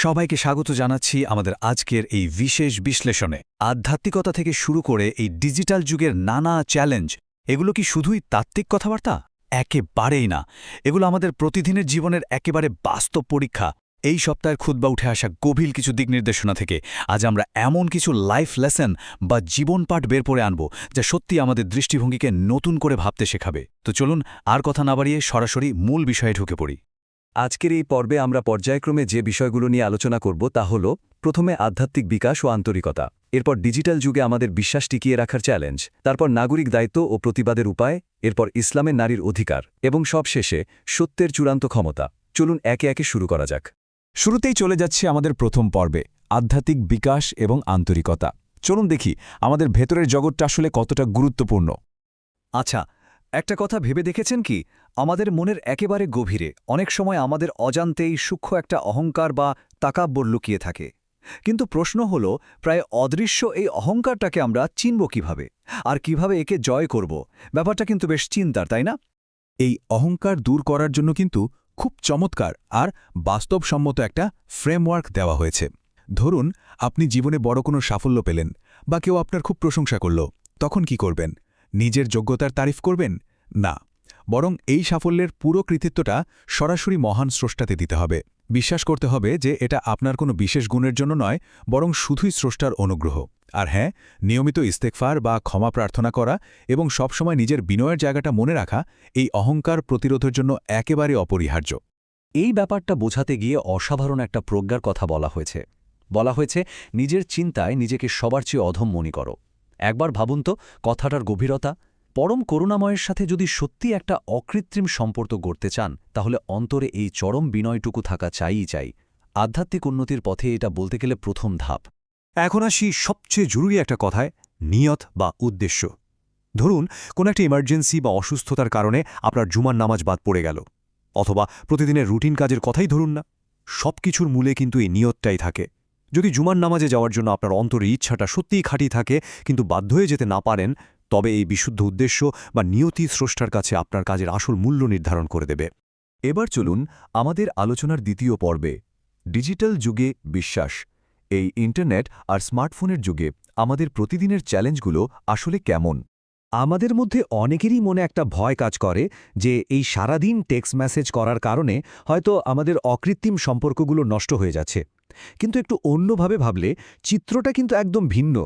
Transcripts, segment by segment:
সবাইকে স্বাগত জানাচ্ছি আমাদের আজকের এই বিশেষ বিশ্লেষণে। আধ্যাত্মিকতা থেকে শুরু করে এই ডিজিটাল যুগের নানা চ্যালেঞ্জ, এগুলো কি শুধুই তাত্ত্বিক কথাবার্তা? একেবারেই না। এগুলো আমাদের প্রতিদিনের জীবনের একেবারে বাস্তব পরীক্ষা। এই সপ্তাহের খুতবা উঠে আসা গভীর কিছু দিক নির্দেশনা থেকে আজ আমরা এমন কিছু লাইফ লেসন বা জীবন পাঠ বের করে আনব যা সত্যি আমাদের দৃষ্টিভঙ্গিকে নতুন করে ভাবতে শেখাবে। তো চলুন আর কথা না বাড়িয়ে সরাসরি মূল বিষয়ে ঢুকে পড়ি। আজকের এই পর্বে আমরা পর্যায়ক্রমে যে বিষয়গুলো নিয়ে আলোচনা করব তা হল প্রথমে আধ্যাত্মিক বিকাশ ও আন্তরিকতা, এরপর ডিজিটাল যুগে আমাদের বিশ্বাস টিকিয়ে রাখার চ্যালেঞ্জ, তারপর নাগরিক দায়িত্ব ও প্রতিবাদের উপায়, এরপর ইসলামের নারীর অধিকার এবং সবশেষে সত্যের চূড়ান্ত ক্ষমতা। চলুন একে একে শুরু করা যাক। শুরুতেই চলে যাচ্ছে আমাদের প্রথম পর্বে, আধ্যাত্মিক বিকাশ এবং আন্তরিকতা। চলুন দেখি আমাদের ভেতরের জগৎটা আসলে কতটা গুরুত্বপূর্ণ। আচ্ছা, একটা কথা ভেবে দেখেছেন কি, আমাদের মনের একেবারে গভীরে অনেক সময় আমাদের অজান্তেই সূক্ষ্ম একটা অহংকার বা তাকাব্বর লুকিয়ে থাকে। কিন্তু প্রশ্ন হল, প্রায় অদৃশ্য এই অহংকারটাকে আমরা চিনব কিভাবে, আর কিভাবে একে জয় করব? ব্যাপারটা কিন্তু বেশ চিন্তার, তাই না? এই অহংকার দূর করার জন্য কিন্তু খুব চমৎকার আর বাস্তবসম্মত একটা ফ্রেমওয়ার্ক দেওয়া হয়েছে। ধরুন, আপনি জীবনে বড় কোনো সাফল্য পেলেন বা কেউ আপনার খুব প্রশংসা করল, তখন কি করবেন? নিজের যোগ্যতার তারিফ করবেন? না, বরং এই সাফল্যের পুরো কৃতিত্বটা সরাসরি মহান স্রষ্টাতে দিতে হবে। বিশ্বাস করতে হবে যে এটা আপনার কোনো বিশেষ গুণের জন্য নয়, বরং শুধুই স্রষ্টার অনুগ্রহ। আর হ্যাঁ, নিয়মিত ইস্তেগফার বা ক্ষমা প্রার্থনা করা এবং সবসময় নিজের বিনয়ের জায়গাটা মনে রাখা এই অহংকার প্রতিরোধের জন্য একেবারে অপরিহার্য। এই ব্যাপারটা বোঝাতে গিয়ে অসাধারণ একটা প্রজ্ঞার কথা বলা হয়েছে নিজের চিন্তায় নিজেকে সবার চেয়ে অধম মনে করো। একবার ভাবুন তো কথাটার গভীরতা। পরম করুণাময়ের সাথে যদি সত্যি একটা অকৃত্রিম সম্পর্ক গড়তে চান, তাহলে অন্তরে এই চরম বিনয়টুকু থাকা চাই। আধ্যাত্মিক উন্নতির পথে এটা বলতে গেলে প্রথম ধাপ। এখন আসি সবচেয়ে জরুরি একটা কথায়, নিয়ত বা উদ্দেশ্য। ধরুন, কোনো একটা ইমার্জেন্সি বা অসুস্থতার কারণে আপনার জুমার নামাজ বাদ পড়ে গেল, অথবা প্রতিদিনের রুটিন কাজের কথাই ধরুন না, সব কিছুর মূলে কিন্তু এই নিয়তটাই থাকে। যদি জুমার নামাজে যাওয়ার জন্য আপনার অন্তরের ইচ্ছাটা সত্যিই খাঁটি থাকে, কিন্তু বাধ্য হয়ে যেতে না পারেন, তবে এই বিশুদ্ধ উদ্দেশ্য বা নিয়তি স্রষ্টার কাছে আপনার কাজের আসল মূল্য নির্ধারণ করে দেবে। এবার চলুন আমাদের আলোচনার দ্বিতীয় পর্বে, ডিজিটাল যুগে বিশ্বাস। এই ইন্টারনেট আর স্মার্টফোনের যুগে আমাদের প্রতিদিনের চ্যালেঞ্জগুলো আসলে কেমন? আমাদের মধ্যে অনেকেরই মনে একটা ভয় কাজ করে যে এই সারাদিন টেক্সট মেসেজ করার কারণে হয়তো আমাদের অকৃত্রিম সম্পর্কগুলো নষ্ট হয়ে যাচ্ছে। কিন্তু একটু অন্যভাবে ভাবলে চিত্রটা কিন্তু একদম ভিন্ন।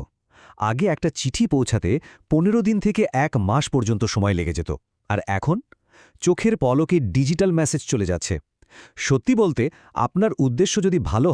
আগে একটা চিঠি পৌঁছাতে 15 দিন থেকে 1 মাস পর্যন্ত সময় লেগে যেত, আর এখন চোখের পলকে ডিজিটাল মেসেজ চলে যাচ্ছে। সত্যি বলতে, আপনার উদ্দেশ্য যদি ভালো